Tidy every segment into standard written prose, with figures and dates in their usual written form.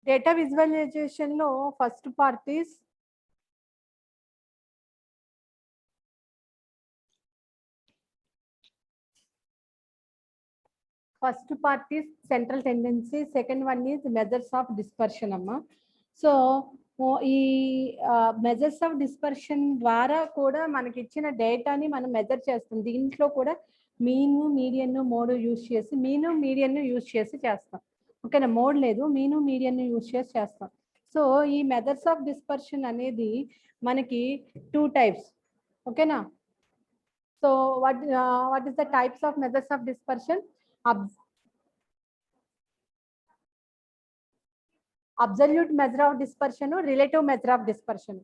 Data విజువలైజేషన్లో first part is central tendency, second one is measures of dispersion అమ్మ. So ఈ measures of dispersion ద్వారా కూడా మనకి ఇచ్చిన డేటాని మనం మెజర్ చేస్తాం. దీంట్లో కూడా మీను మీడియన్ మోడ్ యూజ్ చేసి యూజ్ చేసి చేస్తాం. ఓకేనా, మోడ్ లేదు, మీను మీడియన్ యూజ్ చేసి చేస్తాం. సో ఈ మెజర్స్ ఆఫ్ డిస్పర్షన్ అనేది మనకి 2 టైప్స్. ఓకేనా, so what is the types of measures of dispersion? Absolute measure of dispersion, relative measure of dispersion.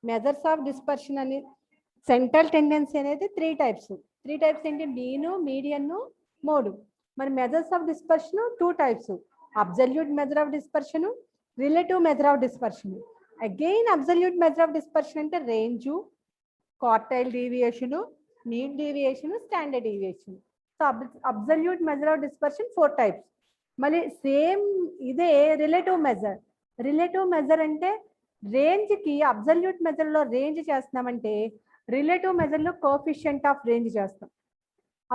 Measures of dispersion అని సెంట్రల్ టెండెన్సీ అనేది 3 టైప్స్. 3 టైప్స్ ఏంటి? Mean, median, mode. మరి measures of dispersion 2 types. Absolute measure of dispersion, relative measure of dispersion. Again absolute measure of dispersion అంటే range, quartile deviation, mean deviation, standard deviation. So absolute measure of dispersion 4 types. మళ్ళీ same ఇదే relative measure. Relative measure అంటే రేంజ్కి absolute మెజర్లో range చేస్తున్నామంటే relative మెజర్లో coefficient of range చేస్తాం.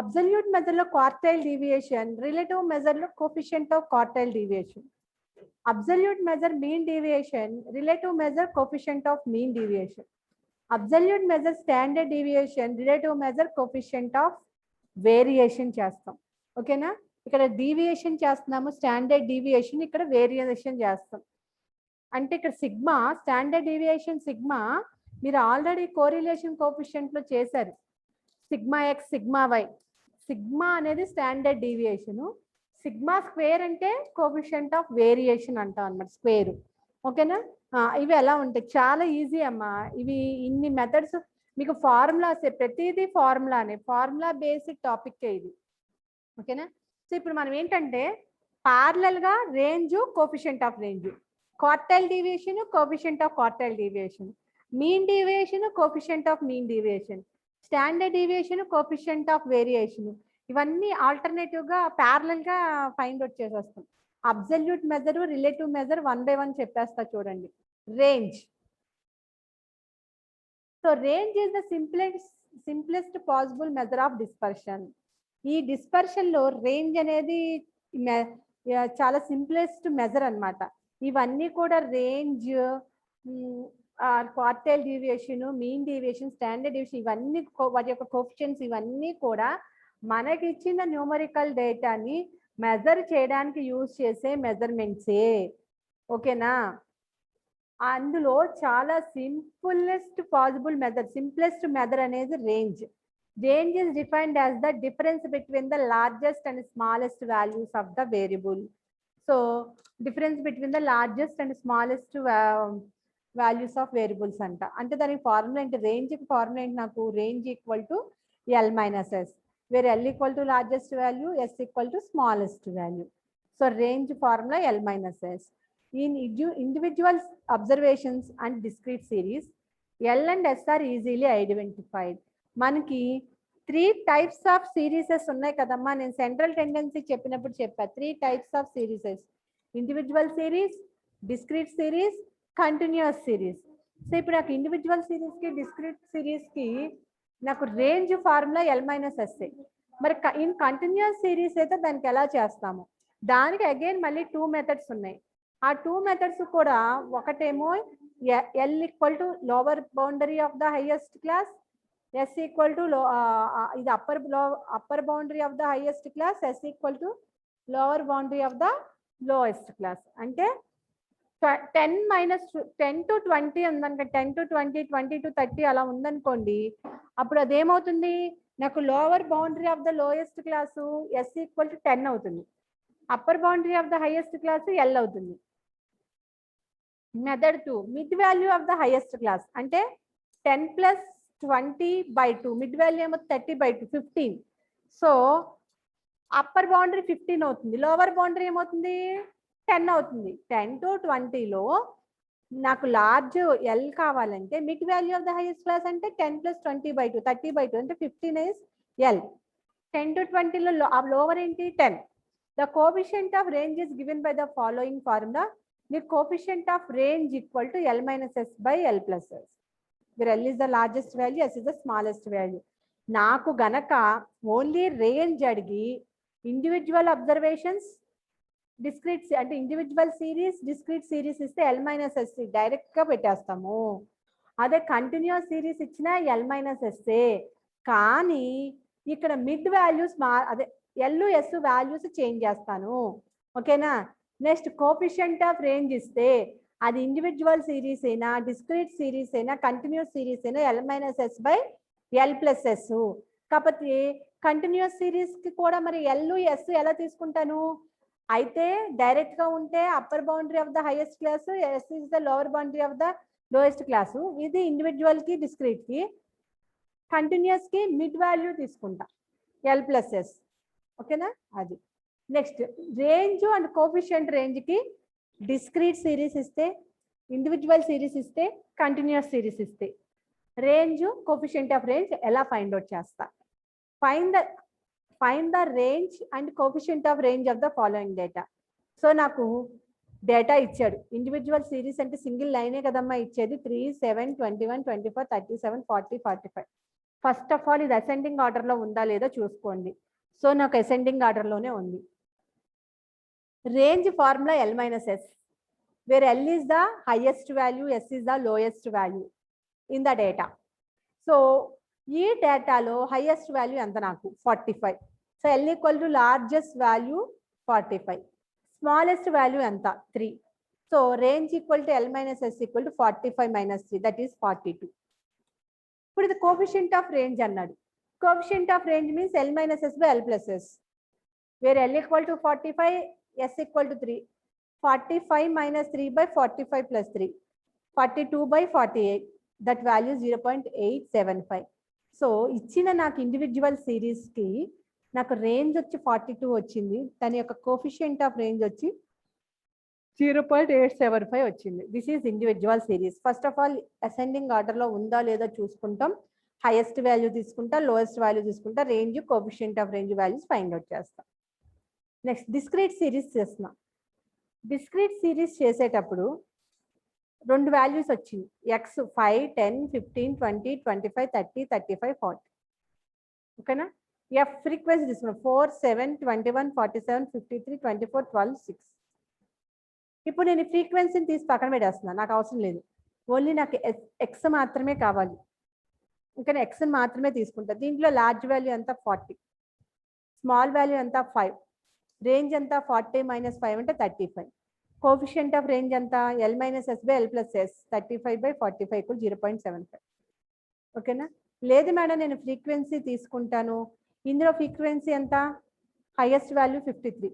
Absolute మెజర్లో క్వార్టైల్ డీవియేషన్, రిలేటివ్ మెజర్లో coefficient of quartile deviation. Absolute measure mean deviation, relative measure coefficient of mean deviation. Absolute measure standard deviation, relative measure coefficient of variation చేస్తాం. ఓకేనా, ఇక్కడ deviation చేస్తున్నాము, standard deviation, ఇక్కడ variation చేస్తాం. అంటే ఇక్కడ సిగ్మా, స్టాండర్డ్ డీవియేషన్ సిగ్మా మీరు already correlation కోఎఫిషియంట్లో చేశారు. Sigma X, sigma why. Sigma అనేది స్టాండర్డ్ డీవియేషన్, సిగ్మా స్క్వేర్ అంటే కోఎఫిషియంట్ ఆఫ్ వేరియేషన్ అంటాం అన్నమాట, స్క్వేర్. ఓకేనా, ఇవి ఎలా ఉంటాయి? చాలా ఈజీ అమ్మా. ఇవి ఇన్ని మెథడ్స్ మీకు ఫార్ములాస్, ప్రతిదీ ఫార్ములానే, ఫార్ములా బేసిక్ టాపిక్ ఇది. ఓకేనా, సో ఇప్పుడు మనం ఏంటంటే ప్యారలల్ గా range, coefficient of range, quartile deviation, coefficient of quartile deviation, mean deviation, coefficient of mean deviation, standard deviation, coefficient of variation, ఇవన్నీ ఆల్టర్నేటివ్ గా ప్యారలల్ గా ఫైండ్ అవుట్ చేసేస్తాం. Absolute measure, relative measure 1 by 1 చెప్పేస్తా చూడండి. Range. So range is the simplest possible measure of dispersion. ఈ dispersion లో range అనేది చాలా సింప్లెస్ట్ మెజర్ అన్నమాట. ఇవన్నీ కూడా range, quartile deviation, mean deviation, standard deviation, ఇవన్నీ వాటి యొక్క కోఎఫిషియెంట్స్ ఇవన్నీ కూడా మనకి ఇచ్చిన న్యూమరికల్ డేటాని మెజర్ చేయడానికి యూజ్ చేసే మెజర్మెంట్సే. ఓకేనా, అందులో చాలా simplest possible method, simplest method అనేది range. Range is defined as the difference between the largest and smallest values of the variable. So difference between the largest and smallest values of variables anta. Ante dani formula ante range ki formula enti naku range equal to L minus S, where L equal to largest value, S equal to smallest value. So range formula L minus S. In individual observations and discrete series, L and S are easily identified. మనకి 3 types of serieses ఉన్నాయి కదమ్మా. నేను central tendency చెప్పినప్పుడు చెప్పా 3 types of series: individual series, discrete series, continuous series. So ఇప్పుడు నాకు individual సిరీస్కి, discrete సిరీస్కి నాకు range formula L minus S. మరి ఇన్ కంటిన్యూస్ సిరీస్ అయితే దానికి ఎలా చేస్తాము? దానికి అగైన్ మళ్ళీ 2 మెథడ్స్ ఉన్నాయి. ఆ 2 మెథడ్స్ కూడా ఒకటేమో L equal to lower boundary of the highest class, S equal to ఇది upper boundary of the highest class, S equal to lower boundary of the lowest class. అంటే 10 to 20 ఉందనుకో, 10 to 20, 20 to 30 అలా ఉందనుకోండి, అప్పుడు అదేమవుతుంది? నాకు lower boundary of the lowest class S equal to 10 అవుతుంది, upper boundary of the highest class L అవుతుంది. Method 2, mid value of the highest class అంటే 10 plus 20 by 2, mid value ఏమో 30 by 2, 15. సో అప్పర్ బౌండరీ 15 అవుతుంది, lower boundary ఏమవుతుంది? 10 అవుతుంది. 10 to 20లో నాకు large L కావాలంటే mid value of the highest class అంటే 10 plus 20 by 2, 30 by 2 అంటే 15 is L. 10 to 20లో లోవర్ ఏంటి? 10. The coefficient of range is given by the following formula. the coefficient of range equal to L minus S by L plus S, where L is the largest value, S is the smallest value. నాకు గనక only range అడిగి individual observations discrete అంటే individual series discrete series ఇస్తే L minus yes డైరెక్ట్గా పెట్టేస్తాము. అదే continuous series ఇచ్చిన L minus SA. కానీ ఇక్కడ మిడ్ వాల్యూస్ అదే ఎల్ ఎస్ వాల్యూస్ చేంజ్ చేస్తాను. ఓకేనా. నెక్స్ట్ కోఎఫిషియంట్ ఆఫ్ రేంజ్ ఇస్తే అది ఇండివిజువల్ సిరీస్ అయినా డిస్క్రీట్ సిరీస్ అయినా కంటిన్యూస్ సిరీస్ అయినా L minus S by L plus yes. కాకపోతే కంటిన్యూస్ సిరీస్కి కూడా మరి ఎల్ ఎస్ ఎలా తీసుకుంటాను అయితే డైరెక్ట్గా ఉంటే upper boundary of the highest class, S is the lower boundary of the lowest class. ఇది ఇండివిజువల్కి డిస్క్రీట్కి. కంటిన్యూస్కి మిడ్ వాల్యూ తీసుకుంటా ఎల్ ప్లస్ ఎస్. ఓకేనా. అది నెక్స్ట్ రేంజ్ అండ్ కోఎఫిషియంట్ రేంజ్కి డిస్క్రీట్ సిరీస్ ఇస్తే ఇండివిజువల్ సిరీస్ ఇస్తే కంటిన్యూస్ సిరీస్ ఇస్తే రేంజ్ కోఎఫిషియంట్ ఆఫ్ రేంజ్ ఎలా ఫైండ్ అవుట్ చేస్తా. Find the range and coefficient of range of the following data. So నాకు data ఇచ్చాడు. ఇండివిజువల్ సిరీస్ అంటే single లైనే కదమ్మా ఇచ్చేది. 3, 7, 21, 24, 37, 40, 45. ఫస్ట్ ఆఫ్ ఆల్ ఇది అసెండింగ్ ఆర్డర్లో ఉందా లేదా చూసుకోండి. సో నాకు అసెండింగ్ ఆర్డర్లోనే ఉంది. Range formula L minus S, where L is the highest value, S is the lowest value in the data. So ఈ డేటాలో హైయెస్ట్ వాల్యూ ఎంత నాకు 45. So L equal to largest value 45, smallest value ఎంత 3. So range equal to L minus yes equal to 45 minus 3 that is 42. ఇప్పుడు ఇది coefficient of range అన్నాడు. Coefficient of range means L minus S by L plus S, where L equal to 45, S equal to 3. 45 minus 3 by 45 plus 3, 42 by 48, that value 0.875. So ఇచ్చిన నాకు individual సిరీస్కి నాకు range వచ్చి 42 వచ్చింది, దాని యొక్క కోఎఫిషియంట్ ఆఫ్ రేంజ్ వచ్చి 0.875 వచ్చింది. This is individual series. First of all ascending ఆర్డర్లో ఉందా లేదా చూసుకుంటాం, హైయెస్ట్ వాల్యూ తీసుకుంటా, లోయెస్ట్ వాల్యూ తీసుకుంటా, range coefficient of range values find out చేస్తాం. నెక్స్ట్ డిస్క్రీట్ సిరీస్ చేస్తున్నాం. డిస్క్రీట్ సిరీస్ చేసేటప్పుడు 2 వాల్యూస్ వచ్చింది, ఎక్స్ 5, 10, 15, 20, 25, 30, 35, 40. ఓకేనా. ఎఫ్ ఫ్రీక్వెన్సీ తీసుకున్నాం 4, 7, 21, 47, 53, 24, 12, 6. ఇప్పుడు నేను ఫ్రీక్వెన్సీని తీసి పక్కన పెట్టేస్తున్నాను, నాకు అవసరం లేదు. ఓన్లీ నాకు ఎక్స్ మాత్రమే కావాలి. ఇంకా ఎక్స్ని మాత్రమే తీసుకుంటా. దీంట్లో లార్జ్ వాల్యూ ఎంత 40, స్మాల్ వాల్యూ ఎంత 5, రేంజ్ ఎంత 40 minus 5 అంటే 35. కోఎఫిషియంట్ ఆఫ్ రేంజ్ ఎంత L minus S by L plus yes, 35 by 45 equal 0.75. ఓకేనా. లేదు మేడం నేను ఫ్రీక్వెన్సీ తీసుకుంటాను, ఇందులో ఫ్రీక్వెన్సీ ఎంత, హైయెస్ట్ వాల్యూ 53,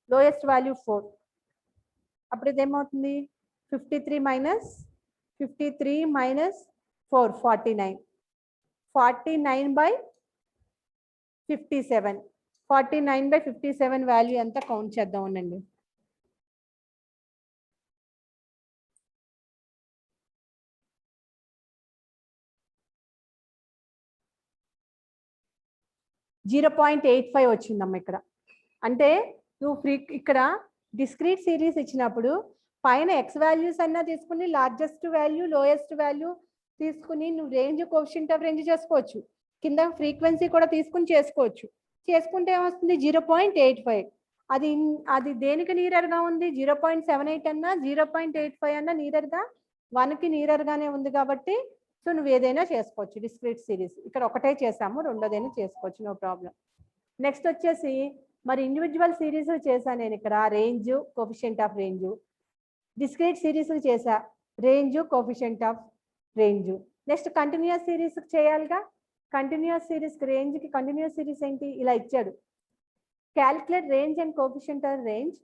లోయెస్ట్ వాల్యూ 4. అప్పుడు ఇదేమవుతుంది 53 minus 4, 49. 49 by 57, 49 by 57 వాల్యూ ఎంత కౌంట్ చేద్దాం ఉండండి. .85 వచ్చిందమ్మ ఇక్కడ. అంటే నువ్వు ఇక్కడ డిస్క్రీట్ సిరీస్ ఇచ్చినప్పుడు పైన ఎక్స్ వాల్యూస్ అన్నా తీసుకుని లార్జెస్ట్ వాల్యూ లోయెస్ట్ వాల్యూ తీసుకుని నువ్వు రేంజ్ కోఎఫిషియంట్ ఆఫ్ రేంజ్ చేసుకోవచ్చు, కింద ఫ్రీక్వెన్సీ కూడా తీసుకుని చేసుకోవచ్చు. చేసుకుంటే ఏమొస్తుంది 0.85. అది దేనికి నీరర్గా ఉంది, 0.78 అన్నా 0.85 అన్నా నీరర్గా 1కి నీరర్గానే ఉంది కాబట్టి సో నువ్వు ఏదైనా చేసుకోవచ్చు డిస్క్రీట్ సిరీస్. ఇక్కడ ఒకటే చేసాము, రెండోదైనా చేసుకోవచ్చు, నో ప్రాబ్లం. నెక్స్ట్ వచ్చేసి మరి ఇండివిజువల్ సిరీస్ చేశాను నేను ఇక్కడ, range coefficient of range. Discrete series చేసా, range coefficient of range. Next continuous series చేయాలిగా, కంటిన్యూస్ సిరీస్కి రేంజ్కి కంటిన్యూస్ సిరీస్ ఏంటి ఇలా ఇచ్చాడు. Calculate range and coefficient of range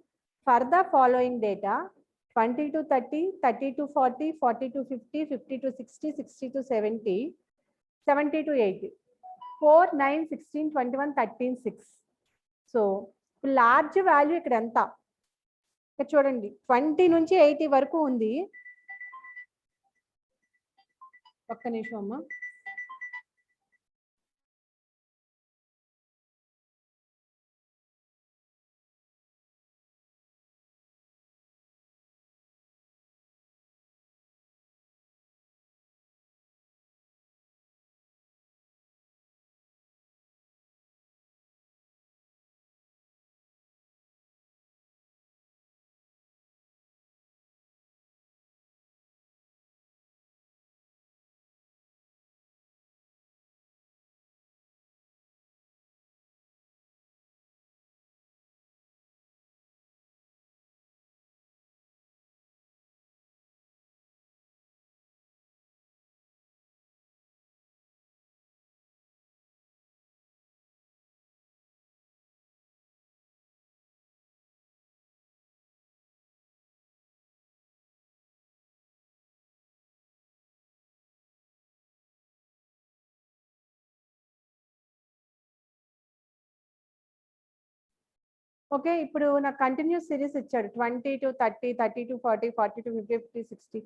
for the following data 20 to 30, 30 to 40, 40 to 50, 50 to 60, 60 to 70, 70 to 80, 4, 9, 16, 21, 13, 6. So large value ఇక్కడ ఎంత, ఇక్కడ చూడండి 20 నుంచి 80 వరకు ఉంది. ఒక్క నిమిషం అమ్మా. ఓకే, ఇప్పుడు నాకు కంటిన్యూస్ సిరీస్ ఇచ్చాడు 20 to 30, 30 to 40, 40 to 50, 50, 60,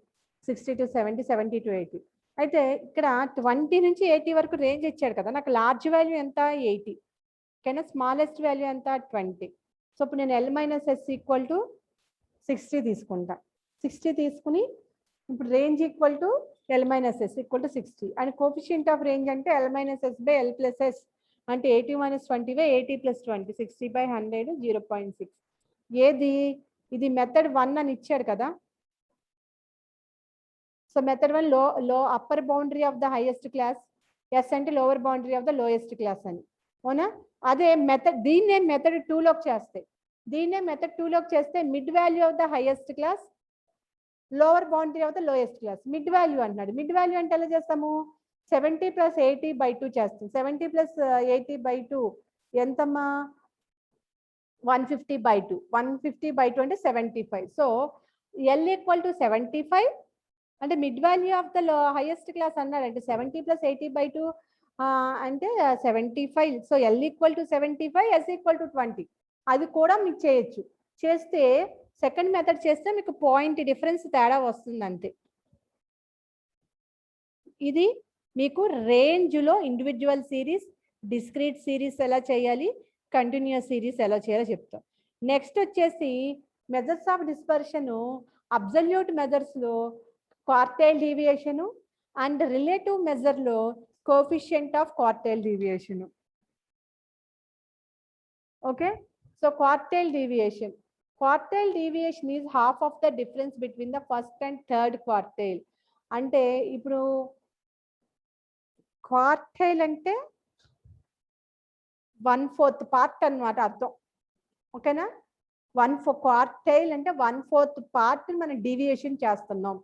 60 to 70, 70 to 80. అయితే ఇక్కడ 20 నుంచి 80 వరకు రేంజ్ ఇచ్చాడు కదా, నాకు లార్జ్ వాల్యూ ఎంత 80, ఓకేనా, స్మాలెస్ట్ వాల్యూ ఎంత 20. సో ఇప్పుడు నేను L minus yes equal to 60 తీసుకుంటా. 60 తీసుకుని ఇప్పుడు range equal to L minus yes equal to 60 and coefficient of range అంటే L minus S by L plus yes అంటే 80 మైనస్ 20 బై 80 ప్లస్ 20, 60 బై 100 0.6. ఏది ఇది మెథడ్ 1 అని ఇచ్చాడు కదా. సో మెథడ్ 1 లో upper boundary of the highest class, S అంటే lower boundary of the lowest class అని, అవునా. అదే మెథడ్ దీన్నే మెథడ్ 2లోకి చేస్తే, mid value of the highest class, lower boundary of the lowest class. Mid value అంటున్నాడు. Mid value అంటే ఎలా చేస్తాము, 70 + 80/2 చేస్తాం. 70 + 80/2 ఎంతమ్మా, 150/2. 150/2 అంటే 75. సో L ఈక్వల్ టు 75 అంటే mid value of the highest class అన్నాడు అంటే 70 + 80/2 అంటే 75. So L equal to 75, S equal to 20. అది కూడా మీకు చేయొచ్చు. చేస్తే సెకండ్ మెథడ్ చేస్తే మీకు పాయింట్ డిఫరెన్స్ తేడా వస్తుంది అంతే. ఇది మీకు రేంజ్లో ఇండివిజువల్ సిరీస్, డిస్క్రీట్ సిరీస్ ఎలా చేయాలి, కంటిన్యూస్ సిరీస్ ఎలా చేయాలో చెప్తాం. నెక్స్ట్ వచ్చేసి మెథడ్స్ ఆఫ్ డిస్పర్షన్, అబ్సల్యూట్ మెథడ్స్లో క్వార్టైల్ డీవియేషను అండ్ రిలేటివ్ మెజర్లో coefficient of quartile deviation. Okay, so quartile deviation is half of the difference between the first and third quartile. అంటే ఇప్పుడు క్వార్టైల్ అంటే 1/4 part అన్నమాట అర్థం, ఓకేనా. క్వార్టైల్ అంటే 1/4 పార్ట్ మనం డీవియేషన్ చేస్తున్నాం.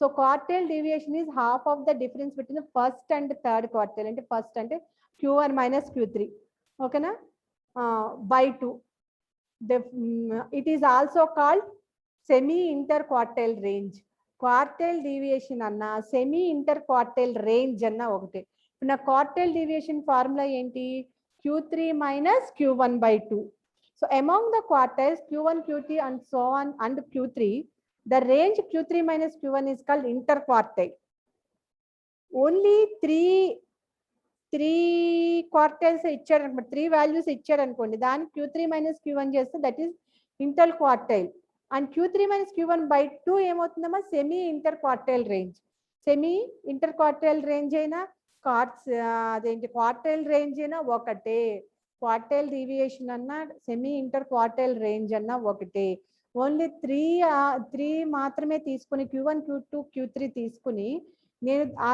So quartile deviation is half of the difference between first and third quartile. అంటే ఫస్ట్ అంటే Q1 - Q3, ఓకేనా, by 2. It is also called semi interquartile range. Quartile deviation అన్న సెమీ ఇంటర్ క్వార్టైల్ రేంజ్ అన్న ఒకటే. ఇప్పుడు నా quartile deviation formula ఏంటి, Q3 - Q1/2. So among the quartiles Q1, Q2 and so on and Q3, the range Q3 - Q1 is called interquartile. Only three quartiles ఇచ్చాడు అనమాట, 3 values ఇచ్చాడు అనుకోండి, దాన్ని Q3 - Q1 చేస్తే that is interquartile. And Q3 - Q1/2 ఏమవుతుందమ్మా, semi interquartile range. Semi interquartile range అయినా అదేంటి quartile range అయినా ఒకటే. క్వార్టైల్ డీవియేషన్ అన్నా సెమీ ఇంటర్ క్వార్టైల్ రేంజ్ అన్నా ఒకటే. ఓన్లీ త్రీ మాత్రమే తీసుకుని Q1, Q2, Q3 తీసుకుని నేను ఆ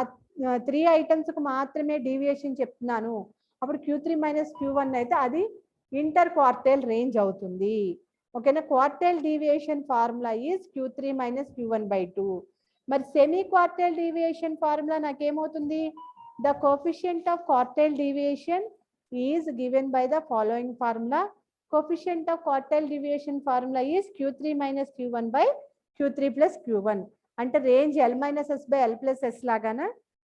3 ఐటమ్స్కి మాత్రమే డీవియేషన్ చెప్తున్నాను. అప్పుడు Q3 - Q1 అయితే అది ఇంటర్ క్వార్టైల్ రేంజ్ అవుతుంది, ఓకేనా. Quartile deviation formula is Q3 - Q1/2. మరి సెమీ క్వార్టైల్ డీవియేషన్ ఫార్ములా నాకేమవుతుంది, the coefficient of quartile deviation is given by the following formula. Coefficient of quartile deviation formula is Q3 - Q1/Q3 + Q1. అంటే range L - S by L plus S లాగానా,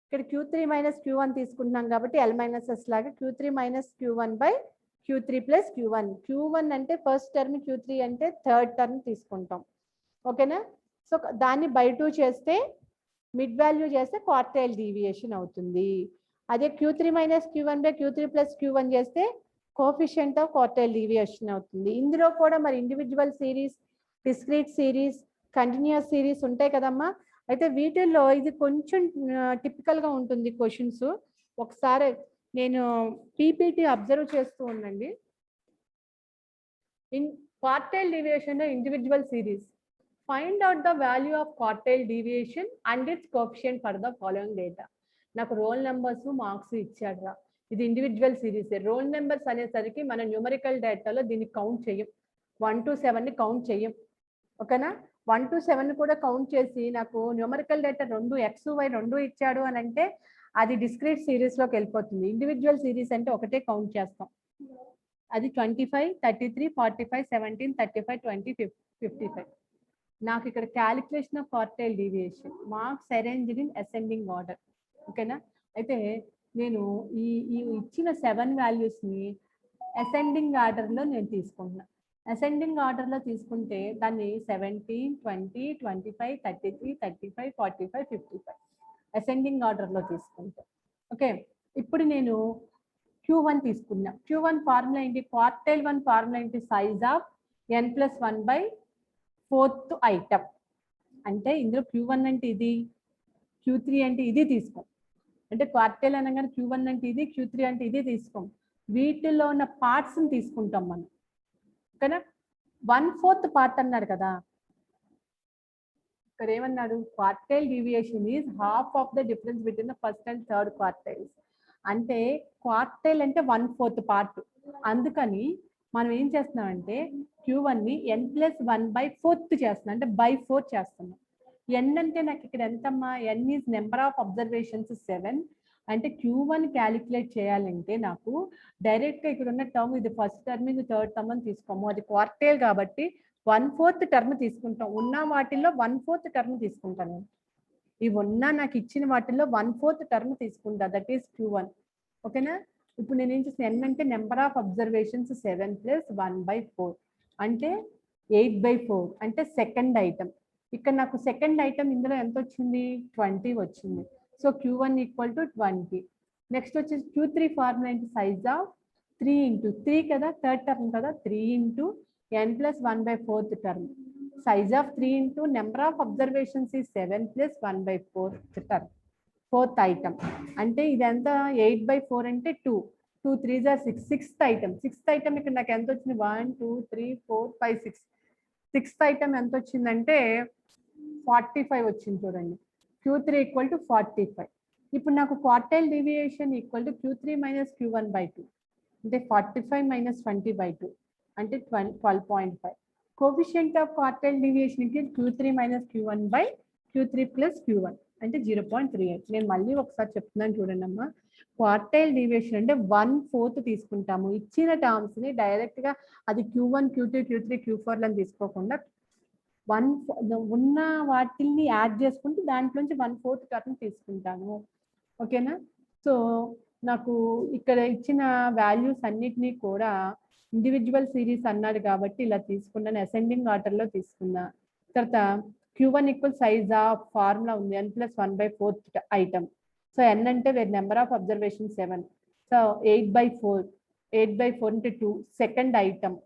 ఇక్కడ Q3 - Q1 తీసుకుంటున్నాం కాబట్టి L - S లాగా Q3 - Q1/Q3 + Q1. Q1 అంటే first term, Q3 అంటే third term తీసుకుంటాం, ఓకేనా. సో దాన్ని by 2 చేస్తే మిడ్ వాల్యూ చేస్తే క్వార్టైల్ డీవియేషన్ అవుతుంది. అదే Q3 - Q1/Q3 + Q1 చేస్తే కోఎఫిషియంట్ ఆఫ్ క్వార్టైల్ డీవియేషన్ అవుతుంది. ఇందులో కూడా మరి individual series, discrete series, continuous series ఉంటాయి కదమ్మా. అయితే వీటిల్లో ఇది కొంచెం టిపికల్గా ఉంటుంది క్వశ్చన్స్. ఒకసారి నేను పీపీటీ అబ్జర్వ్ చేస్తూ ఉండండి. In quartile deviation individual series, find out the value of quartile deviation and it's coefficient for the following data. నాకు రోల్ నెంబర్స్, మార్క్స్ ఇచ్చాడురా. ఇది ఇండివిజువల్ సిరీస్. రోల్ నెంబర్స్ అనేసరికి మన న్యూమరికల్ డేటాలో దీన్ని కౌంట్ చేయం, 1 to 7ని కౌంట్ చేయం, ఓకేనా. 1 to 7 కూడా కౌంట్ చేసి నాకు న్యూమరికల్ డేటా 2 X, Y 2 ఇచ్చాడు అని అంటే అది డిస్క్రీట్ సిరీస్లోకి వెళ్ళిపోతుంది. ఇండివిజువల్ సిరీస్ అంటే ఒకటే కౌంట్ చేస్తాం. అది 25, 33, 45, 17, 35, 20, 55. నాకు ఇక్కడ calculation of quartile deviation, marks arranged in ascending order, ఓకేనా. అయితే నేను ఈ ఇచ్చిన 7 వాల్యూస్ని అసెండింగ్ ఆర్డర్లో నేను తీసుకుంటున్నాను. అసెండింగ్ ఆర్డర్లో తీసుకుంటే దాన్ని 17, 20, 25, 33, 35, 45, 55 అసెండింగ్ ఆర్డర్లో తీసుకుంటే. ఓకే, ఇప్పుడు నేను Q1 తీసుకున్నా. Q1 ఫార్ములా ఏంటి? క్వార్టైల్ 1 ఫార్ములా ఏంటి? Size of n+1/4th item. అంటే ఇందులో Q1 అంటే ఇది, Q3 అంటే ఇది తీసుకోం. అంటే క్వార్టైల్ అనగానే Q1 అంటే ఇది, Q3 అంటే ఇది తీసుకోం. వీటిలో ఉన్న పార్ట్స్ని తీసుకుంటాం మనం. ఓకేనా? 1/4 పార్ట్ అన్నాడు కదా, ఇక్కడ ఏమన్నాడు? Quartile deviation is half of the difference between the first and third quartiles. అంటే క్వార్టైల్ అంటే 1/4 పార్ట్. అందుకని మనం ఏం చేస్తున్నామంటే Q1ని n+1/4 చేస్తున్నాం, అంటే బై 4 చేస్తున్నాం. n అంటే నాకు ఇక్కడ ఎంతమ్మా? n is number of observations 7. అంటే Q1 క్యాలిక్యులేట్ చేయాలంటే నాకు డైరెక్ట్గా ఇక్కడ ఉన్న టర్మ్, ఇది ఫస్ట్ టర్మ్, ఇది థర్డ్ టర్మ్ అని తీసుకోము. అది క్వార్టైల్ కాబట్టి 1/4 టర్మ్ తీసుకుంటాం. ఉన్న వాటిల్లో 1/4 టర్మ్ తీసుకుంటాను. ఇవి ఉన్నా నాకు ఇచ్చిన వాటిల్లో 1/4 టర్మ్ తీసుకుంటా, దట్ ఈస్ Q1. ఓకేనా? ఇప్పుడు నేను ఏం చేస్తాను? n అంటే నెంబర్ ఆఫ్ అబ్జర్వేషన్స్ 7 + 1/4 అంటే 8/4 అంటే సెకండ్ ఐటమ్. ఇక్కడ నాకు సెకండ్ ఐటమ్ ఇందులో ఎంత వచ్చింది? 20 వచ్చింది. So Q1 = 20. నెక్స్ట్ వచ్చేసి Q3 ఫార్ములా ఏంటి? సైజ్ ఆఫ్ 3 × 3 కదా, థర్డ్ టర్మ్ కదా, 3 × n+1/4th term. Size of 3 into number of observations is 7 + 1/4th term, fourth item. అంటే ఇదంతా 8/4 అంటే 2, 2 3s are 6, sixth item. Sixth item ఇక్కడ నాకు ఎంత వచ్చింది? 1 2 3 4 5 6. సిక్స్త్ ఐటమ్ ఎంత వచ్చిందంటే 45 వచ్చింది. చూడండి, Q3 = 45. ఇప్పుడు నాకు క్వార్టైల్ డీవియేషన్ Q3 - Q1/2 అంటే 45 - 20/2 అంటే 12.5. Coefficient of quartile deviation Q3 - Q1/Q3 + Q1 అంటే 0.38. నేను మళ్ళీ ఒకసారి చెప్తున్నాను చూడండి అమ్మా. క్వార్టైల్ డీవియేషన్ అంటే 1/4 తీసుకుంటాము. ఇచ్చిన టర్మ్స్ ని డైరెక్ట్ గా అది Q1, Q2, Q3, Q4 లని తీసుకోకుండా ఉన్న వాటిని యాడ్ చేసుకుంటూ దాంట్లోంచి 1/4 టర్మ్ తీసుకుంటాను. ఓకేనా? సో నాకు ఇక్కడ ఇచ్చిన వాల్యూస్ అన్నిటినీ కూడా ఇండివిజువల్ సిరీస్ అన్నాడు కాబట్టి ఇలా తీసుకున్నాను, అసెండింగ్ ఆర్డర్లో తీసుకున్నా. తర్వాత Q1 = సైజ్ ఆఫ్ ఫార్ములా ఉంది n+1/4th ఐటమ్. సో n అంటే నెంబర్ ఆఫ్ అబ్జర్వేషన్ 7. సో 8/4 అంటే 2 సెకండ్ ఐటమ్.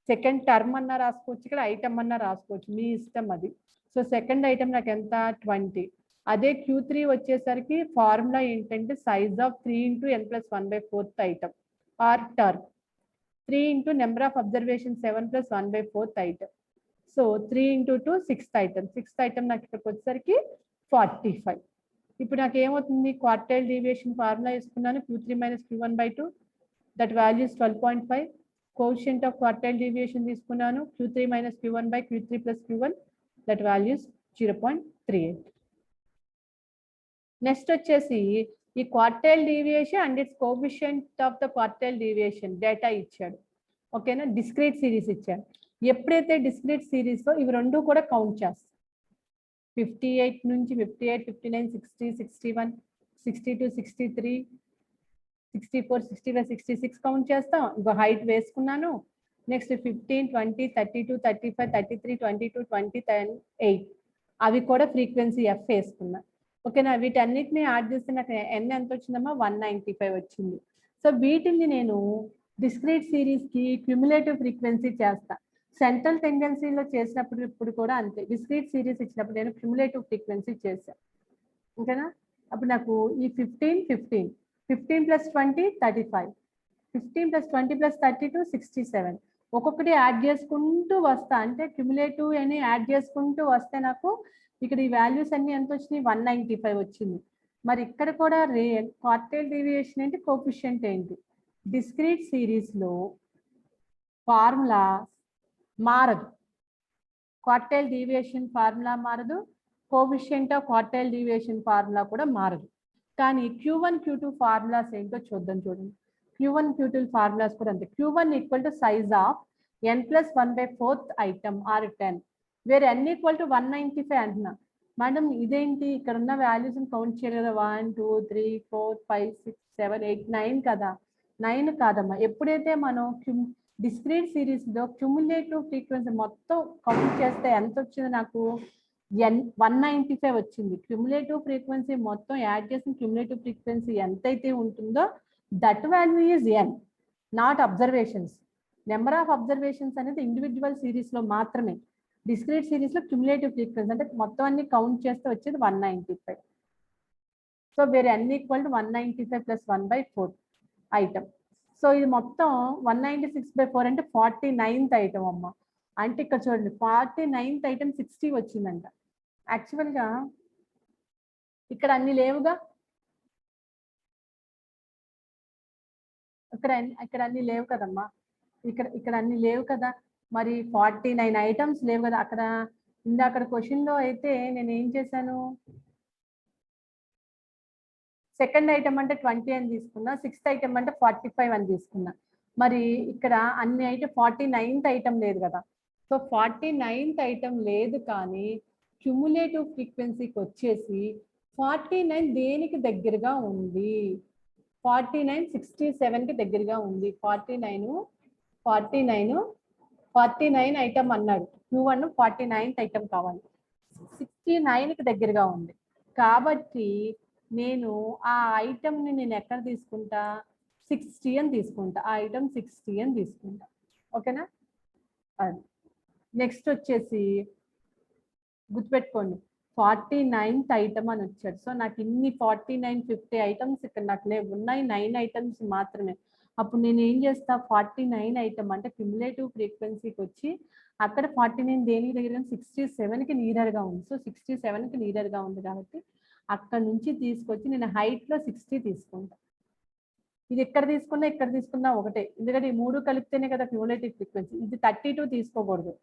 సెకండ్ టర్మ్ అన్నా రాసుకోవచ్చు, ఇక్కడ ఐటమ్ అన్నా రాసుకోవచ్చు, మీ ఇష్టం అది. సో సెకండ్ ఐటమ్ నాకు ఎంత? 20. అదే Q3 వచ్చేసరికి ఫార్ములా ఏంటంటే size of 3 × n+1/4th item are term. 3 × number of observation 7 + 1/4th item. So 3 × 2 sixth item. Sixth item నాకు ఇక్కడికి వచ్చేసరికి 45. ఇప్పుడు నాకు ఏమవుతుంది? క్వార్టైల్ డీవియేషన్ ఫార్ములా వేసుకున్నాను. Q3 - Q1/2 that value is 12.5. Coefficient of quartile deviation తీసుకున్నాను Q3 - Q1/Q3 + Q1 that value is 0.38. Next వచ్చేసి ఈ quartile deviation and it's coefficient of the quartile deviation data ఇచ్చాడు. ఓకేనా? డిస్క్రీట్ సిరీస్ ఇచ్చాడు. ఎప్పుడైతే discrete సిరీస్లో ఇవి రెండు కూడా కౌంట్ చేస్తాం. 58 నుంచి 58, 59, 60, 61, 62, 63, 64, 65, 66 కౌంట్ చేస్తాం. ఇంకో హైట్ వేసుకున్నాను. నెక్స్ట్ 15, 20, 32, 35, 33, 22, 20, 10, 8 అవి కూడా ఫ్రీక్వెన్సీ F వేసుకున్నా. ఓకేనా? వీటన్నిటిని యాడ్ చేస్తే నాకు n ఎంత వచ్చిందమ్మా? 195 వచ్చింది. సో వీటిని నేను డిస్క్రీట్ సిరీస్కి క్యుములేటివ్ ఫ్రీక్వెన్సీ చేస్తా. సెంట్రల్ టెండెన్సీలో చేసినప్పుడు ఇప్పుడు కూడా అంతే. డిస్క్రీట్ సిరీస్ ఇచ్చినప్పుడు నేను క్యుములేటివ్ ఫ్రీక్వెన్సీ చేశాను. ఓకేనా? అప్పుడు నాకు ఈ 15 + 20 35, 15 + 20 + 32 67 ఒక్కొక్కటి యాడ్ చేసుకుంటూ వస్తా. అంటే క్యుములేటివ్ అని యాడ్ చేసుకుంటూ వస్తే నాకు ఇక్కడ ఈ వాల్యూస్ అన్ని ఎంత వచ్చినాయి? 195 వచ్చింది. మరి ఇక్కడ కూడా క్వార్టైల్ డీవియేషన్ ఏంటి, కోఎఫిషియంట్ ఏంటి? డిస్క్రీట్ సిరీస్లో ఫార్ములా మారదు. క్వార్టైల్ డీవియేషన్ ఫార్ములా మారదు, coefficient of quartile deviation formula కూడా మారదు. కానీ Q1, Q2 ఫార్ములాస్ ఏంటో చూద్దాం. చూడండి, Q1, Q2 ఫార్ములాస్ కూడా అంతే. Q1 = size of n+1/4th item are 10, వేరే n = 195 అంటున్నా. మేడం ఇదేంటి? ఇక్కడ ఉన్న వాల్యూస్ కౌంట్ చేయలేదు కదా, 1 2 3 4 5 6 7 8 9 కదా. 9 కాదమ్మా. ఎప్పుడైతే మనం డిస్క్రీట్ సిరీస్ లో క్యుములేటివ్ ఫ్రీక్వెన్సీ మొత్తం కౌంట్ చేస్తే ఎంత వచ్చింది నాకు? 195 వచ్చింది. క్యుములేటివ్ ఫ్రీక్వెన్సీ మొత్తం యాడ్ చేసిన క్యుములేటివ్ ఫ్రీక్వెన్సీ ఎంతైతే ఉంటుందో that value is n, not observations. Number of observations అనేది ఇండివిజువల్ సిరీస్ లో మాత్రమే. డిస్క్రీట్ సిరీస్ లో క్యుములేటివ్ ఫ్రీక్వెన్సీ అంటే మొత్తం అన్ని కౌంట్ చేస్తే వచ్చేది 195. సో వేరే n equal to 195 plus 1/4 item. So ఇది మొత్తం 196/4 అంటే 49th ఐటమ్ అమ్మ. అంటే ఇక్కడ చూడండి 49th ఐటమ్ 60 వచ్చిందంట. యాక్చువల్గా ఇక్కడ అన్ని లేవుగా, ఇక్కడ అన్ని లేవు కదమ్మా. ఇక్కడ అన్ని లేవు కదా, మరి 49 ఐటమ్స్ లేవు కదా. అక్కడ క్వశ్చన్ లో అయితే నేను ఏం చేశాను, సెకండ్ ఐటమ్ అంటే 20 అని తీసుకున్నా, సిక్స్త్ ఐటమ్ అంటే 45 అని తీసుకున్నా. మరి ఇక్కడ అన్ని అయితే 49th ఐటమ్ లేదు కదా. సో 49th ఐటమ్ లేదు, కానీ క్యుములేటివ్ ఫ్రీక్వెన్సీకి వచ్చేసి 49 దేనికి దగ్గరగా ఉంది? 49 67కి దగ్గరగా ఉంది. 49 ఐటమ్ అన్నాడు. Q1 49th ఐటమ్ కావాలి, 69కి దగ్గరగా ఉంది. కాబట్టి నేను ఆ ఐటమ్ ని నేను ఎక్కడ తీసుకుంటా? 60 అని తీసుకుంటా. ఆ ఐటమ్ 60 అని తీసుకుంటా. ఓకేనా? అది నెక్స్ట్ వచ్చేసి గుర్తుపెట్టుకోండి, 49th ఐటమ్ అని వచ్చాడు. సో నాకు ఇన్ని 49 50 ఐటమ్స్ ఇక్కడ నాకు లేవు, ఉన్నాయి 9 ఐటమ్స్ మాత్రమే. అప్పుడు నేను ఏం చేస్తా, 49 ఐటమ్ అంటే క్యుములేటివ్ ఫ్రీక్వెన్సీకి వచ్చి అక్కడ 49 దేనికి దగ్గర 67కి నీరర్గా ఉంది. సో 67కి నీరర్గా ఉంది కాబట్టి అక్కడ నుంచి తీసుకొచ్చి నేను హైట్ లో 60 తీసుకుంటా. ఇది ఎక్కడ తీసుకున్నా ఒకటే, ఎందుకంటే ఈ మూడు కలిపితేనే కదా క్యుములేటివ్ ఫ్రీక్వెన్సీ. ఇది 32 తీసుకోకూడదు,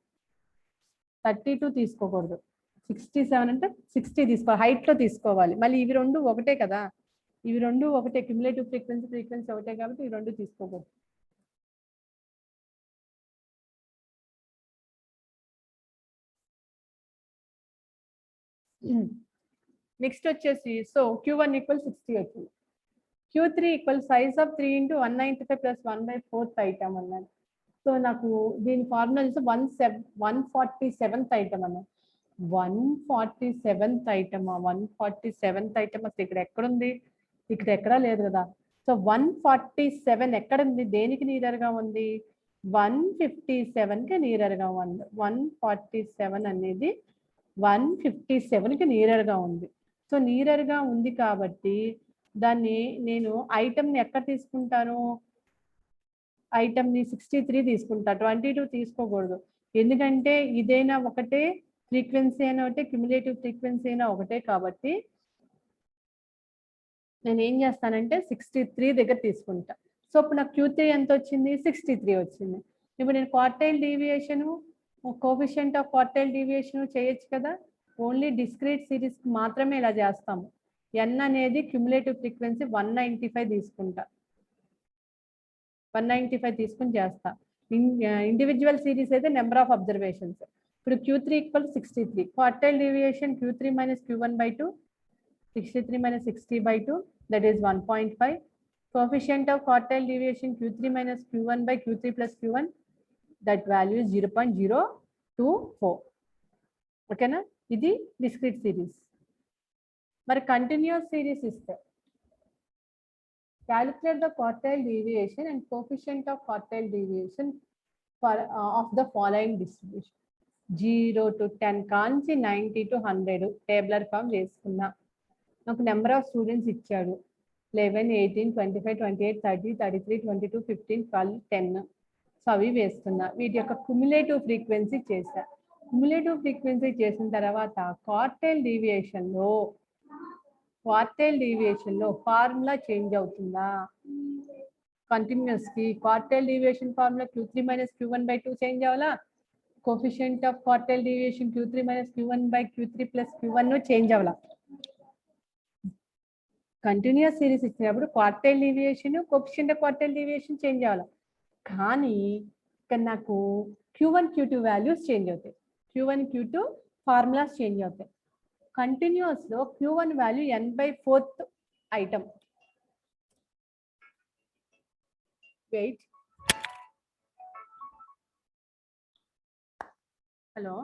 67 అంటే 60 తీసుకోవాలి, హైట్ లో తీసుకోవాలి. మళ్ళీ ఇవి రెండు ఒకటే కదా, ఇవి రెండు ఒకటే, క్యుములేటివ్ ఫ్రీక్వెన్సీ ఒకటే కాబట్టి ఇవి రెండు తీసుకోకూడదు. నెక్స్ట్ వచ్చేసి సో Q1 ఈక్వల్ 60 వచ్చింది. Q3 equal size of 3 × 195 plus 1/4 item అన్నాడు. సో నాకు దీని ఫార్ములా చూస్తే 147th ఐటమ్ అన్నాడు. 147th ఐటమ్, 147th ఐటమ్ అసలు ఇక్కడ ఎక్కడుంది? ఇక్కడ ఎక్కడా లేదు కదా. సో 147 ఎక్కడుంది? దేనికి నీరర్గా ఉంది? 157కి నీరర్గా ఉంది. 147 అనేది 157కి నీరర్గా ఉంది. సో నీరర్గా ఉంది కాబట్టి దాన్ని నేను ఐటమ్ని ఎక్కడ తీసుకుంటాను? ఐటమ్ని 63 తీసుకుంటా, 22 తీసుకోకూడదు. ఎందుకంటే ఇదైనా ఒకటే, ఫ్రీక్వెన్సీ అయినా ఒకటే, క్యుములేటివ్ ఫ్రీక్వెన్సీ అయినా ఒకటే. కాబట్టి నేను ఏం చేస్తానంటే 63 దగ్గర తీసుకుంటా. సో ఇప్పుడు నాకు Q3 ఎంత వచ్చింది? 63 వచ్చింది. ఇప్పుడు నేను quartile deviation, coefficient of quartile deviation చేయొచ్చు కదా. ఓన్లీ డిస్క్రీట్ సిరీస్ మాత్రమే ఇలా చేస్తాము. n అనేది క్యుములేటివ్ ఫ్రీక్వెన్సీ 195 తీసుకుంటా, 195 తీసుకుని చేస్తా. ఇండివిజువల్ సిరీస్ అయితే నెంబర్ ఆఫ్ అబ్జర్వేషన్స్. ఇప్పుడు Q3 equal 63, quartile deviation Q3 - Q1/2, 63 - 60/2, that is 1.5. Coefficient of quartile deviation Q3 - Q1/Q3 plus Q1, that value is 0.024. ఓకేనా? ఇది డిస్క్రీట్ సిరీస్. మరి కంటిన్యూస్ సిరీస్ ఇస్తే calculate the quartile deviation and coefficient of quartile deviation for of the following distribution. 0 to 10 Kanchi 90 to 100 tabular form చేసుకున్నా. నాకు number of students ఇచ్చాడు, 11, 18, 25, 28, 30, 33, 22, 15, 12, 10. So అవి వేస్తున్నా. వీటి యొక్క క్యుములేటివ్ ఫ్రీక్వెన్సీ చేశా. క్యుములేటివ్ ఫ్రీక్వెన్సీ చేసిన తర్వాత క్వార్టైల్ డీవియేషన్లో ఫార్ములా చేంజ్ అవుతుందా? కంటిన్యూస్ కి quartile deviation formula Q3 - Q1/2 change అవ్వాలా? Coefficient of quartile deviation Q3 - Q1/Q3 plus Q1 change అవ్వాలా? కంటిన్యూస్ సిరీస్ ఇచ్చినప్పుడు quartile deviation, coefficient of quartile deviation change అవ్వాలి. కానీ ఇక్కడ నాకు Q1 Q2 వాల్యూస్ చేంజ్ అవుతాయి, Q1 Q2 ఫార్ములాస్ చేంజ్ అవుతాయి. Continuous లో Q1 value n/4 item, wait. Hello,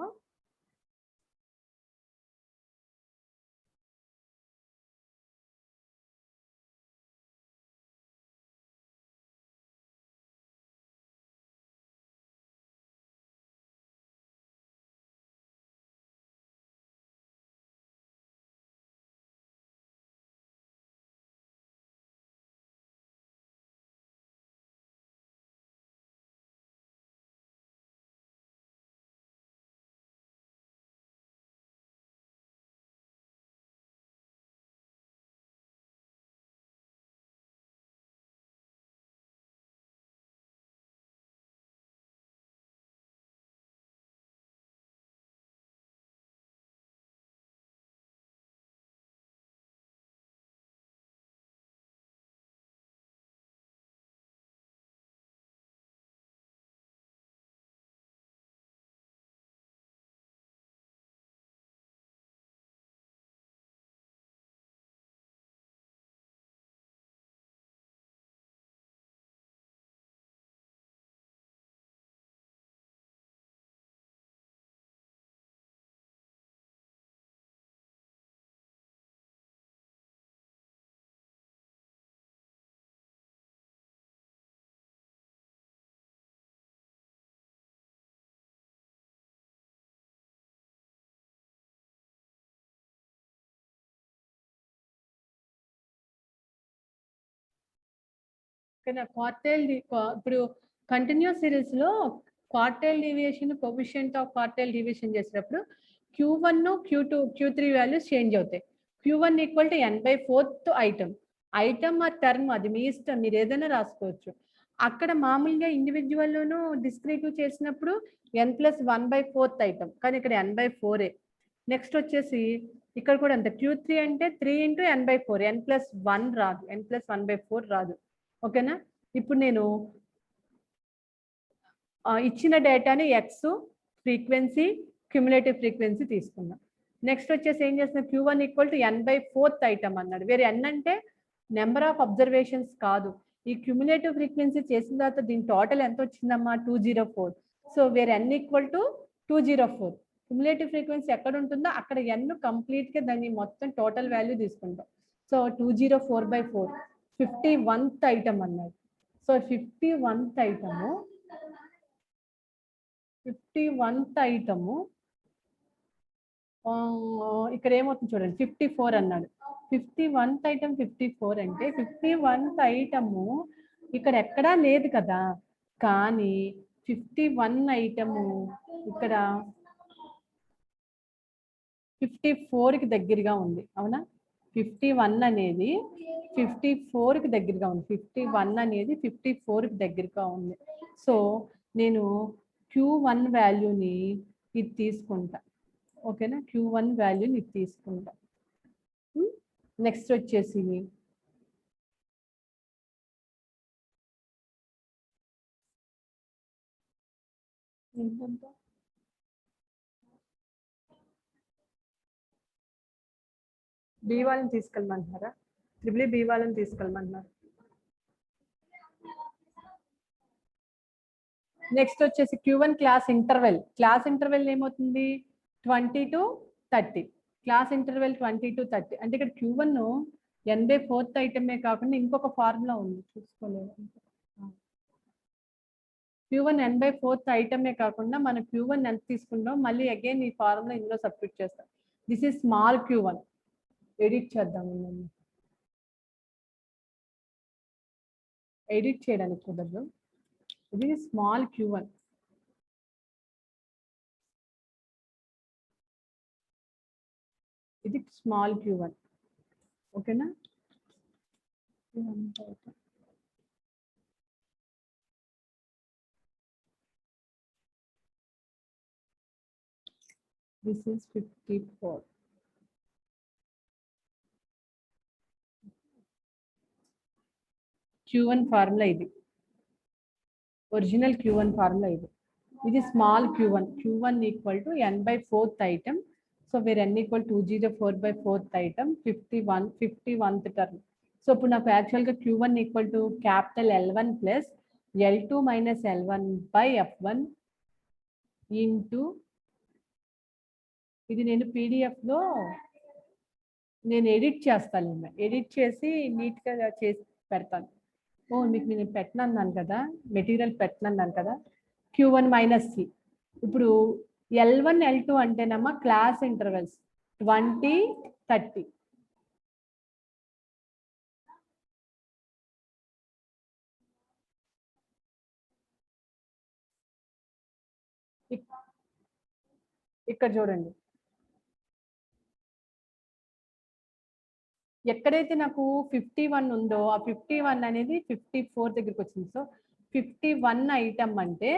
quartile ఇప్పుడు కంటిన్యూస్ సిరీస్ లో quartile deviation, coefficient of quartile deviation చేసినప్పుడు Q1 Q2 Q3 values change అవుతాయి. Q1 equal to n/4 item. Item ఆ term అది మీ ఇష్టం, మీరు ఏదైనా రాసుకోవచ్చు. అక్కడ మామూలుగా ఇండివిజువల్లోనూ డిస్క్రిటివ్ చేసినప్పుడు n+1/4 ఐటమ్, కానీ ఇక్కడ n/4. నెక్స్ట్ వచ్చేసి ఇక్కడ కూడా అంతే, Q3 అంటే 3 × n/4, n+1 రాదు, n+1/4 రాదు. ఓకేనా? ఇప్పుడు నేను ఇచ్చిన డేటాని ఎక్స్ ఫ్రీక్వెన్సీ, క్యుములేటివ్ ఫ్రీక్వెన్సీ తీసుకున్నా. నెక్స్ట్ వచ్చేసి ఏం చేస్తున్నా, Q1 equal to n/4 item అన్నాడు. వేరే n అంటే నెంబర్ ఆఫ్ అబ్జర్వేషన్స్ కాదు. ఈ క్యుములేటివ్ ఫ్రీక్వెన్సీ చేసిన తర్వాత దీని టోటల్ ఎంత వచ్చిందమ్మా, 204. సో వేరే n equal to 204. Cumulative frequency ఎక్కడ ఉంటుందో అక్కడ n కంప్లీట్ గా దాన్ని మొత్తం టోటల్ వాల్యూ తీసుకుంటాం. సో 204/4 51th ఐటమ్ అన్నాడు. సో 51th ఐటము ఇక్కడ ఏమవుతుంది చూడండి, 54 అన్నాడు. 51th ఐటమ్ 54 అంటే 51th ఐటము ఇక్కడ ఎక్కడా లేదు కదా, కానీ 51 ఐటము ఇక్కడ 54కి దగ్గరగా ఉంది. అవునా? 51 అనేది 54కి దగ్గరగా ఉంది. 51 అనేది 54కి దగ్గరగా ఉంది. సో నేను Q1 వాల్యూని ఇది తీసుకుంటా. ఓకేనా? Q1 వాల్యూని ఇది తీసుకుంటా. నెక్స్ట్ వచ్చేసి బి వాళ్ళని తీసుకెళ్ళమంటున్నారా? బి వాళ్ళని తీసుకెళ్ళమంటున్నారు. నెక్స్ట్ వచ్చేసి Q1 క్లాస్ ఇంటర్వెల్ ఏమవుతుంది, 20 to 30. క్లాస్ ఇంటర్వెల్ 20 to 30 అంటే ఇక్కడ Q1 n/4 ఐటమే కాకుండా ఇంకొక ఫార్ములా ఉంది, చూసుకోలేదు. Q1 n/4 ఐటమే కాకుండా మనం Q1 ఎంత తీసుకుంటాం, మళ్ళీ అగైన్ ఈ ఫార్ములా ఇందులో సబ్స్టిట్యూట్ చేస్తాం. This is small Q1. Edit చేద్దాం, ఎడిట్ చేయడానికి కుదరదు. ఇది స్మాల్ Q1. ఇది స్మాల్ Q1. ఓకేనా? This is 54. Q1 ఫార్ములా ఇది, ఒరిజినల్ Q1 ఫార్ములా ఇది. ఇది small Q1 equal to n/4 item. So వేరే n equal 204/4 item, 51th term. So ఇప్పుడు నాకు యాక్చువల్గా Q1 equal to capital L1 plus L2 minus L1 by F1 into ఇది నేను పీడిఎఫ్లో నేను ఎడిట్ చేస్తాను, ఎడిట్ చేసి నీట్గా చేసి పెడతాను. మీకు నేను పెట్టనన్నాను కదా, మెటీరియల్ పెట్టనన్నాను కదా, Q1 మైనస్ సి. ఇప్పుడు L1 L2 అంటేనమ్మా క్లాస్ ఇంటర్వెల్స్ 20, 30. ఇక్కడ చూడండి, ఎక్కడైతే నాకు 51 ఉందో ఆ 51 అనేది 54 దగ్గరికి వచ్చింది. సో 51 ఐటమ్ అంటే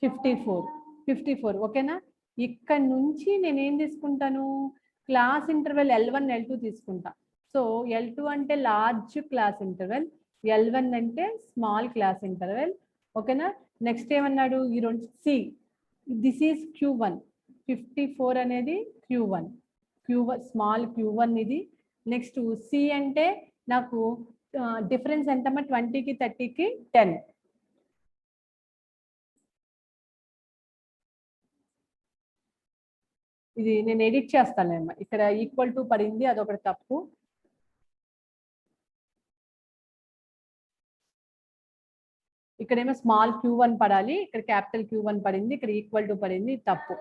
54 ఓకేనా. ఇక్కడ నుంచి నేను ఏం తీసుకుంటాను, క్లాస్ ఇంటర్వెల్ L1 L2 తీసుకుంటా. సో L2 అంటే లార్జ్ క్లాస్ ఇంటర్వెల్, L1 అంటే స్మాల్ క్లాస్ ఇంటర్వెల్, ఓకేనా. నెక్స్ట్ ఏమన్నాడు, ఈ రెండు సి, దిస్ ఈజ్ Q1, 54 అనేది Q1, స్మాల్ Q1 ఇది. నెక్స్ట్ సి అంటే నాకు డిఫరెన్స్ ఎంతమ్మా, 20కి 30కి 10. ఇది నేను ఎడిట్ చేస్తానమ్మా, ఇక్కడ ఈక్వల్ టు పడింది, అదొకటి తప్పు. ఇక్కడేమో స్మాల్ Q1 పడాలి, ఇక్కడ క్యాపిటల్ Q1 పడింది, ఇక్కడ ఈక్వల్ టు పడింది, తప్పు,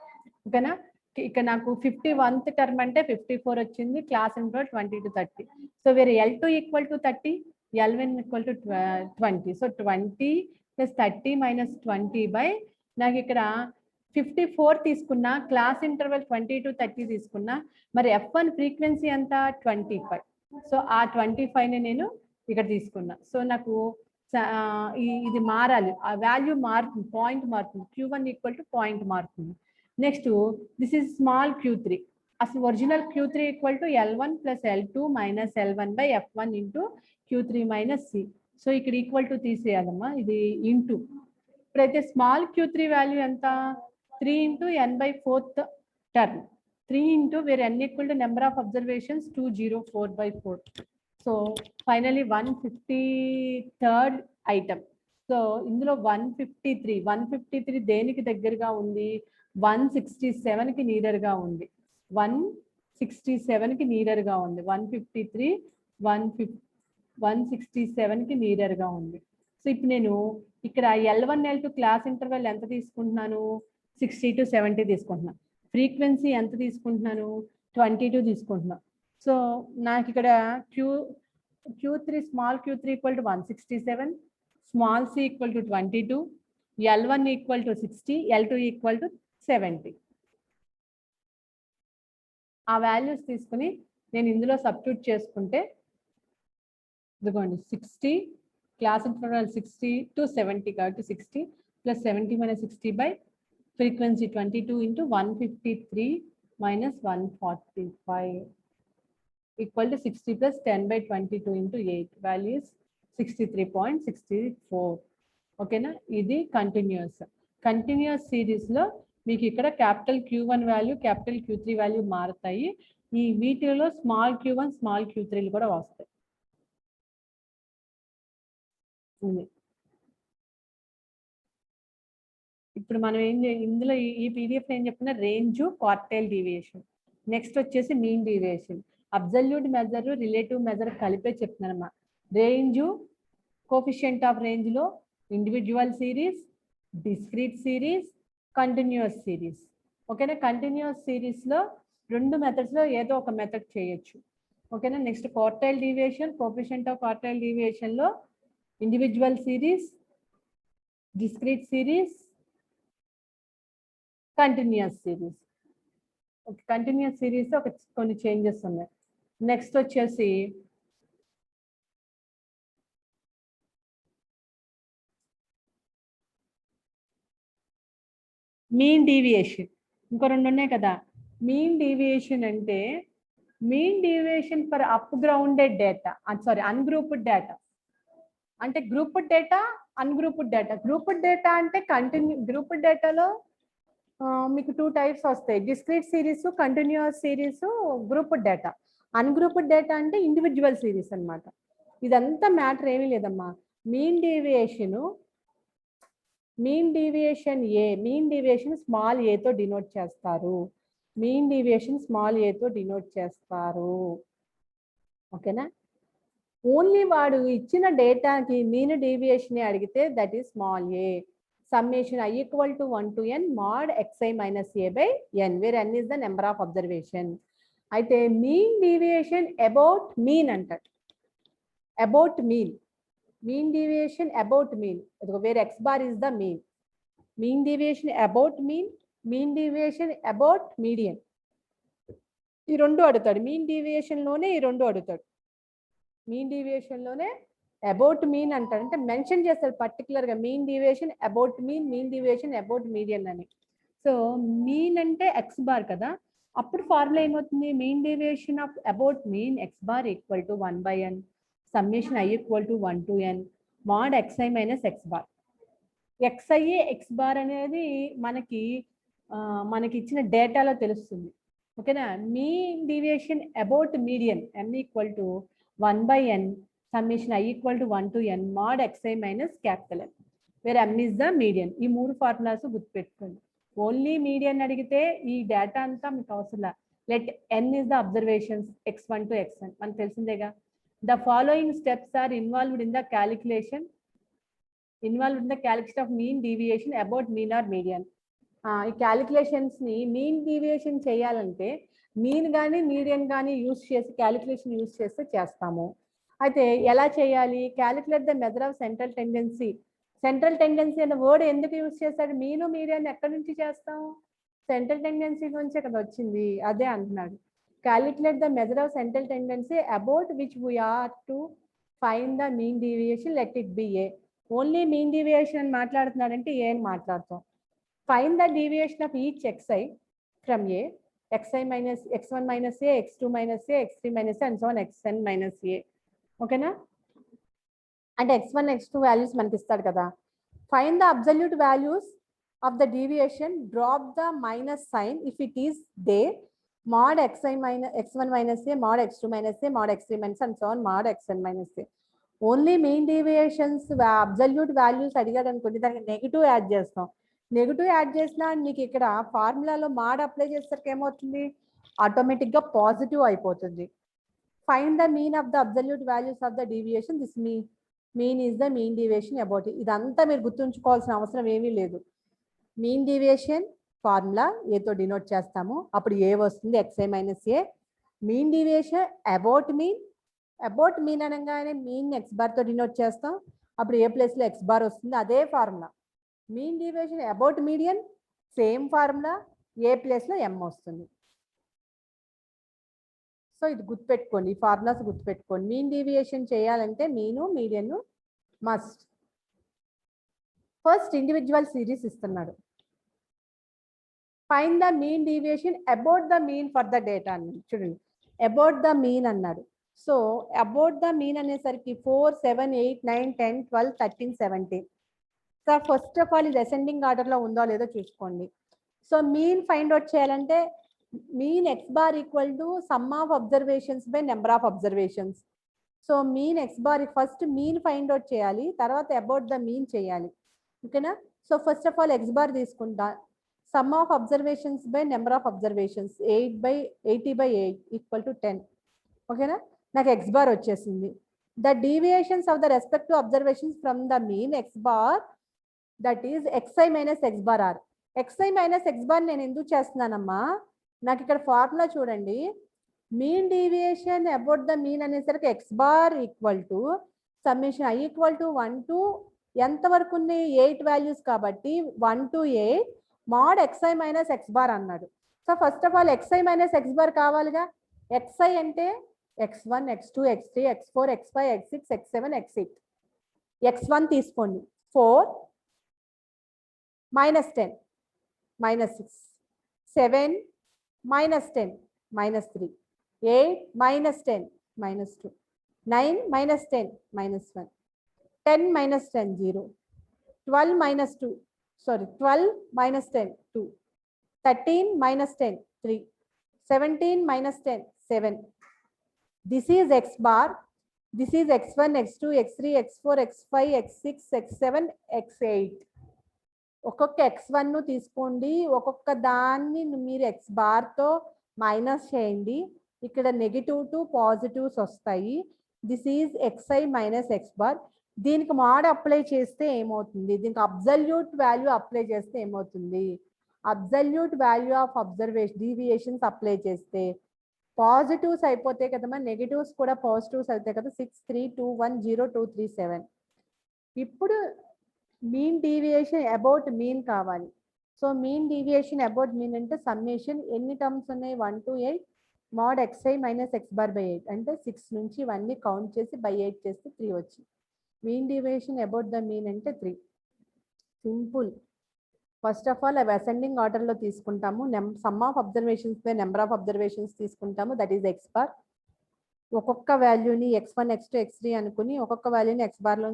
ఓకేనా. ఇక్కడ నాకు 51th టర్మ్ అంటే 54 వచ్చింది, క్లాస్ ఇంటర్వెల్ 20 to 30. సో వేరే L2 equal to 30, L1 equal to 20. So 20 + 30 - 20 by నాకు ఇక్కడ 54 తీసుకున్నా, క్లాస్ ఇంటర్వెల్ 20 to 30 తీసుకున్నా, మరి F1 ఫ్రీక్వెన్సీ ఎంత 25. సో ఆ 25ని నేను ఇక్కడ తీసుకున్నా. సో నాకు ఇది మారాలి, ఆ వాల్యూ మారుతుంది, పాయింట్ మారుతుంది, Q1 ఈక్వల్ టు పాయింట్ మారుతుంది. Next this is small Q3. అసలు original Q3 equal to L1 + L2 - L1 by F1 into Q3 - C. So ఇక్కడ ఈక్వల్ టు తీసేయాలమ్మా, ఇది ఇంటూ. ఇప్పుడైతే స్మాల్ Q3 వాల్యూ ఎంత, 3 × n/4th టర్మ్, 3 ఇంటూ వేరే n equal to number of observations 204/4. So finally 153rd item. So ఇందులో 153 దేనికి దగ్గరగా ఉంది, 167కి నీడర్గా ఉంది, 167కి నీడర్గా ఉంది, 153 167కి నీడర్గా ఉంది. సో ఇప్పుడు నేను ఇక్కడ L1 L2 క్లాస్ ఇంటర్వెల్ ఎంత తీసుకుంటున్నాను, 60 to 70 తీసుకుంటున్నాను. ఫ్రీక్వెన్సీ ఎంత తీసుకుంటున్నాను, 22 తీసుకుంటున్నాను. సో నాకు ఇక్కడ Q3 small Q3 equal to 167, small C equal to 22, L1 equal to 60, L2 equal to 70. ఆ వాల్యూస్ తీసుకుని నేను ఇందులో సబ్స్టిట్యూట్ చేసుకుంటే ఇదిగోండి, 60 క్లాస్ ఇంటర్వెల్ 60 to 70 కాబట్టి 60 + 70 - 60 by frequency 22 into 153 - 145 equal to 60 + 10/22 into 8, values 63.64. ఓకేనా. ఇది కంటిన్యూస్ సిరీస్లో మీకు ఇక్కడ capital Q1 value, capital Q3 value మారుతాయి. ఈ వీటిలో స్మాల్ Q1 స్మాల్ Q3 కూడా వస్తాయి. ఇప్పుడు మనం ఇందులో ఈ పీడిఎఫ్ ఏం చెప్తున్నా, రేంజ్, క్వార్టైల్ డీవియేషన్, నెక్స్ట్ వచ్చేసి mean deviation, absolute measure, relative measure కలిపే చెప్తున్నానమ్మా. రేంజ్, కోఫిషియంట్ ఆఫ్ రేంజ్ లో individual series, discrete series, continuous series, ఓకేనా. కంటిన్యూస్ సిరీస్ లో 2 మెథడ్స్ లో ఏదో ఒక మెథడ్ చేయొచ్చు, ఓకేనా. Next quartile deviation, coefficient of quartile deviation లో individual series, discrete series, continuous series. Okay, continuous series కొన్ని చేంజెస్ ఉన్నాయి. నెక్స్ట్ వచ్చేసి మీన్ డీవియేషన్, ఇంకో 2 ఉన్నాయి కదా. మీన్ డీవియేషన్ అంటే mean deviation for up grounded data, sorry ungrouped data. అంటే grouped data, ungrouped data. Grouped data అంటే గ్రూప్డ్ డేటాలో మీకు 2 టైప్స్ వస్తాయి, discrete series, continuous series, grouped data. Ungrouped data అంటే ఇండివిజువల్ సిరీస్ అన్నమాట. ఇదంతా మ్యాటర్ ఏమీ లేదమ్మా. Mean deviation mean deviation A, mean deviation small ఏతో డినోట్ చేస్తారు. మీన్ డీవియేషన్ స్మాల్ ఏతో డినోట్ చేస్తారు. ఓకేనా? ఓన్లీ వాడు ఇచ్చిన డేటాకి మీన్ డీవియేషన్ అడిగితే that is small A. Summation I equal to 1 to n mod xi minus a by n, where n is the number of observation. అయితే mean deviation about mean అంటాడు. About mean, mean deviation about mean, where x bar is the mean. Mean deviation about mean, mean deviation about median, ఈ రెండు అడుగుతాడు. Mean deviation లోనే ఈ రెండు అడుగుతాడు. Mean deviation లోనే అబౌట్ మీన్ అంటాడు, అంటే మెన్షన్ చేస్తాడు పర్టికులర్ గా mean deviation about mean, mean deviation about median అని. సో మీన్ అంటే ఎక్స్ బార్ కదా, అప్పుడు ఫార్ములా ఏమవుతుంది? Mean deviation of about mean X bar equal to 1/n summation I equal to 1 to n mod xi minus x bar. xi x bar అనేది మనకి ఇచ్చిన డేటాలో తెలుస్తుంది. ఓకేనా? Mean deviation about median m equal to 1/n summation I equal to 1 to n mod xi minus capital M, where m is the median. ఈ మూడు formulas గుర్తుపెట్టుకోండి. Only median అడిగితే ఈ డేటా అంతా మీకు అవసరం. Let n is the observations x1 to xn, మనకు తెలిసిందేగా. The following steps are involved in the calculation of mean deviation about mean or median. ఈ క్యాలిక్యులేషన్స్ ని మీన్ డీవియేషన్ చేయాలంటే మీన్ కానీ మీడియన్ కానీ యూస్ చేసి క్యాలిక్యులేషన్ యూస్ చేస్తే చేస్తాము. అయితే ఎలా చేయాలి? Calculate the measure of central tendency. Central tendency అనే వర్డ్ ఎందుకు యూస్ చేస్తాడు? మీను మీడియన్ ఎక్కడి నుంచి చేస్తాము? సెంట్రల్ టెండెన్సీ నుంచి ఇక్కడ వచ్చింది, అదే అంటున్నాడు. Calculate the measure of central tendency about which we are to find the mean deviation, let it be a. Only mean deviation అని మాట్లాడుతున్నాడంటే ఏ అని మాట్లాడతాం. Find the deviation of each xi from a, xi minus x1 minus a, x2 minus a, x3 minus a and so on xn minus a. ఓకేనా? అంటే x1 x2 values మనకి ఇస్తాడు కదా. Find the absolute values of the deviation, drop the minus sign if it is there, mod xi minus x1 minus a, mod x2 minus a, mod x3 minus and so on mod xn minus a. Only main deviations absolute values అడిగాడు అనుకోండి, దానికి negative add చేస్తాం. Negative add చేసినా మీకు ఇక్కడ ఫార్ములాలో mod apply చేసరికి ఏమవుతుంది? ఆటోమేటిక్గా positive అయిపోతుంది. Find the mean of the absolute values of the deviation, this mean is the mean deviation about. ఇదంతా మీరు గుర్తుంచుకోవాల్సిన అవసరం ఏమీ లేదు. మీన్ డీవియేషన్ ఫార్ములా ఏతో డినోట్ చేస్తాము, అప్పుడు ఏ వస్తుంది xi minus A. Mean deviation about mean అనగానే మీన్ ఎక్స్ బార్తో డినోట్ చేస్తాం, అప్పుడు ఏ ప్లేస్లో ఎక్స్ బార్ వస్తుంది, అదే formula. Mean deviation about median same formula, A ప్లేస్లో ఎం వస్తుంది. సో ఇది గుర్తుపెట్టుకోండి, ఈ ఫార్ములాస్ గుర్తుపెట్టుకోండి. మీన్ డీవియేషన్ చేయాలంటే mean median must. First individual series ఇస్తున్నాడు. Find the mean deviation about the mean for the data అన్నాడు. చూడండి, అబౌట్ ద మీన్ అన్నాడు. సో అబౌట్ ద మీన్ అనేసరికి 4, 7, 8, 9, 10, 12, 13, 17. సో ఫస్ట్ ఆఫ్ ఆల్ ఇది అసెండింగ్ ఆర్డర్లో ఉందో లేదో చూసుకోండి. సో మీన్ ఫైండ్ అవుట్ చేయాలంటే mean X bar equal to sum of observations by number of observations. So mean X bar first mean find out చేయాలి, తర్వాత about the mean చేయాలి. ఓకేనా? So first of all X bar తీసుకుంటా. Sum of observations by number of observations 80/8 equal to 10. ఓకేనా? నాకు X bar వచ్చేసింది. The deviations of the respective observations from the mean X bar, that is xi minus X bar or. xi minus X bar నేను ఎందుకు చేస్తున్నానమ్మా? నాకు ఇక్కడ formula చూడండి, mean deviation about the mean అనేసరికి X bar equal to summation I equal to 1 to ఎంత వరకు ఉంది? 8 వాల్యూస్ కాబట్టి 1 to 8 mod xi minus X bar అన్నాడు. So first of all xi minus X bar కావాలిగా. xi అంటే x1, x2, x3, x4, x5, x6, x7, x8. x1 తీసుకోండి, 4 minus 10 minus 6, 7 minus 10 minus 3, 8 minus 10 minus 2, 9 minus 10 minus 1, 10 minus 10 0, 12 minus 2, sorry 12 minus 10 2, 13 minus 10 3, 17 minus 10 7. This is x bar, this is x1, x2, x3, x4, x5, x6, x7, x8. ఒక్కొక్క x1 తీసుకోండి, ఒక్కొక్క దాన్ని మీరు x బార్తో minus చేయండి. ఇక్కడ negative to positives వస్తాయి. This is xi minus x bar. దీనికి mode apply చేస్తే ఏమవుతుంది, దీనికి అబ్సల్యూట్ వాల్యూ అప్లై చేస్తే ఏమవుతుంది, absolute value of observation deviations apply చేస్తే పాజిటివ్స్ అయిపోతాయి కదమ్మా, నెగిటివ్స్ కూడా పాజిటివ్స్ అవుతాయి కదా. 6 3 2 1 0 2 3 7. ఇప్పుడు మీన్ డీవియేషన్ అబౌట్ మీన్ కావాలి. So mean deviation about mean అంటే సమ్మేషన్ ఎన్ని టర్మ్స్ ఉన్నాయి, 1 to 8 mode xi minus x bar by 8 అంటే 6 నుంచి ఇవన్నీ కౌంట్ చేసి బై 8 చేస్తే 3 వచ్చింది. Mean deviation about the mean అంటే 3. సింపుల్. ఫస్ట్ ఆఫ్ ఆల్ అవి అసెండింగ్ ఆర్డర్లో తీసుకుంటాము. Some of observations by number of observations తీసుకుంటాము, దట్ ఈస్ x బార్. ఒక్కొక్క వాల్యూని x1 x2 x3 అనుకుని ఒక్కొక్క వాల్యూని x బార్లో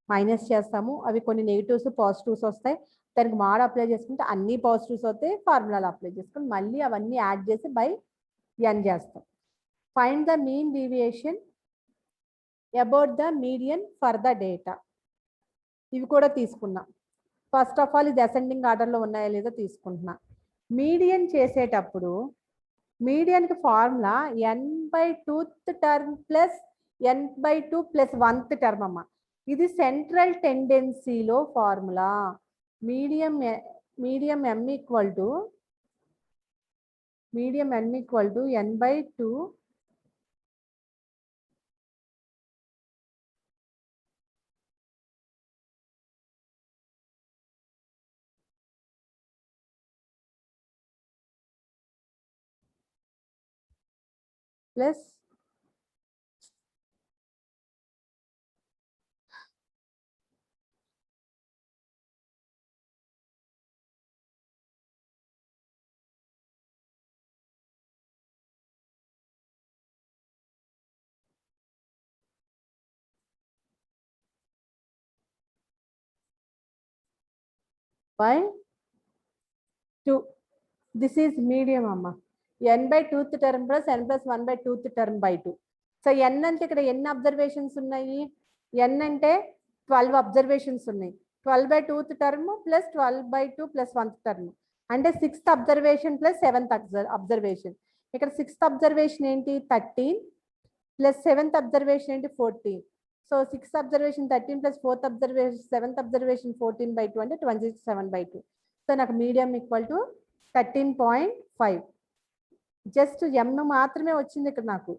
మైనస్ చేస్తాము. అవి కొన్ని నెగిటివ్స్ పాజిటివ్స్ వస్తాయి, దానికి మోడ్ అప్లై చేసుకుంటే అన్ని పాజిటివ్స్ అవుతాయి. ఫార్ములాలు అప్లై చేసుకుని మళ్ళీ అవన్నీ యాడ్ చేసి బై n చేస్తాం. Find the mean deviation about the median for the data. ఇవి కూడా తీసుకున్నాం. ఫస్ట్ ఆఫ్ ఆల్ ఇది అసెండింగ్ ఆర్డర్లో ఉన్నాయో లేదో తీసుకుంటున్నా. మీడియన్ చేసేటప్పుడు మీడియన్కి formula n/2th term plus n/2 plus 1th term అమ్మ. ఇది సెంట్రల్ టెండెన్సీలో formula. Medium m equal to n/2 plus by 2. This is medium అమ్మ. n/2th term plus n plus 1/2th term by 2. So n అంటే ఇక్కడ ఎన్ని observations ఉన్నాయి, n అంటే 12 observations ఉన్నాయి. 12/2th term plus 12/2 plus 1th term అంటే 6th observation plus 7th observation. ఇక్కడ 6th observation ఏంటి 13 ప్లస్ 7th అబ్జర్వేషన్ ఏంటి 14. So 6th observation 13 plus 4th observation 7th observation 14/2 అంటే 27/2. సో నాకు medium equal to 13.5. Just m మాత్రమే వచ్చింది ఇక్కడ నాకు.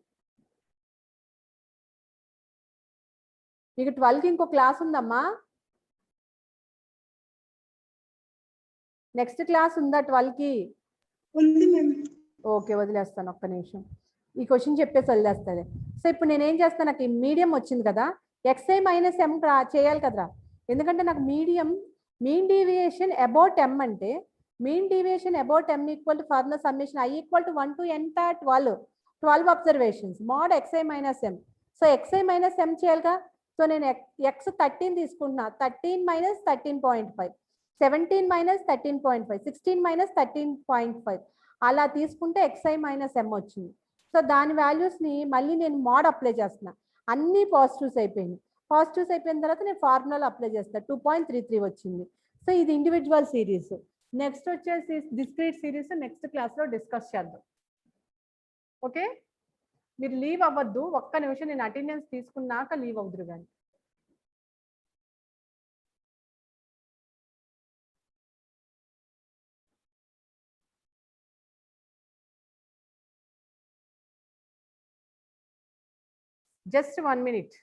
మీకు 12కి ఇంకో క్లాస్ ఉందమ్మా, నెక్స్ట్ క్లాస్ ఉందా 12కి? ఓకే వదిలేస్తాను, ఒక్క నిమిషం ఈ క్వశ్చన్ చెప్పేసి వదిలేస్తుంది. సో ఇప్పుడు నేనేం చేస్తాను, నాకు ఈ మీడియం వచ్చింది కదా, xi మైనస్ m చేయాలి కదరా. ఎందుకంటే నాకు మీన్ డీవియేషన్ అబౌట్ m అంటే mean deviation about m equal to formula summation i equal to 1 to ఎంత 12 observations mod xi minus m. So xi minus m చేయాలిగా. సో నేను x 13 తీసుకుంటున్నా, 13 మైనస్ 13.5, 17 మైనస్ 13.5, 16 మైనస్ 13.5 అలా తీసుకుంటే xi మైనస్ m వచ్చింది. So దాని వాల్యూస్ని మళ్ళీ నేను మోడ్ అప్లై చేస్తున్నా. అన్ని పాజిటివ్స్ అయిపోయినాయి. పాజిటివ్స్ అయిపోయిన తర్వాత నేను ఫార్ములాలో అప్లై చేస్తాను, 2.33 వచ్చింది. సో ఇది ఇండివిజువల్ సిరీస్. నెక్స్ట్ వచ్చేసి డిస్క్రీట్ సిరీస్ నెక్స్ట్ క్లాస్లో డిస్కస్ చేద్దాం. ఓకే, మీరు లీవ్ అవ్వద్దు, ఒక్క నిమిషం నేను అటెండెన్స్ తీసుకున్నాక లీవ్ అవుదురు కానీ. Just 1 minute.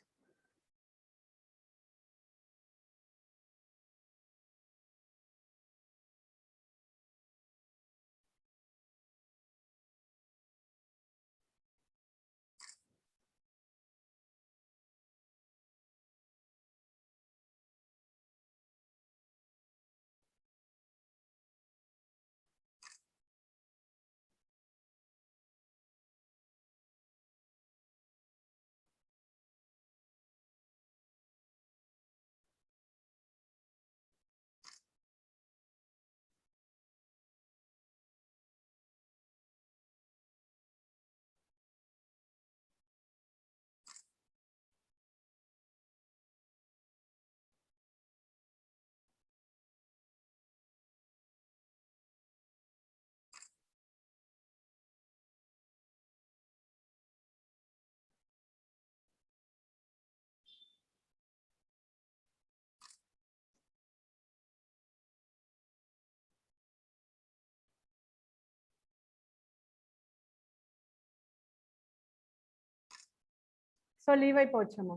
So leave అయిపోవచ్చమ్మా.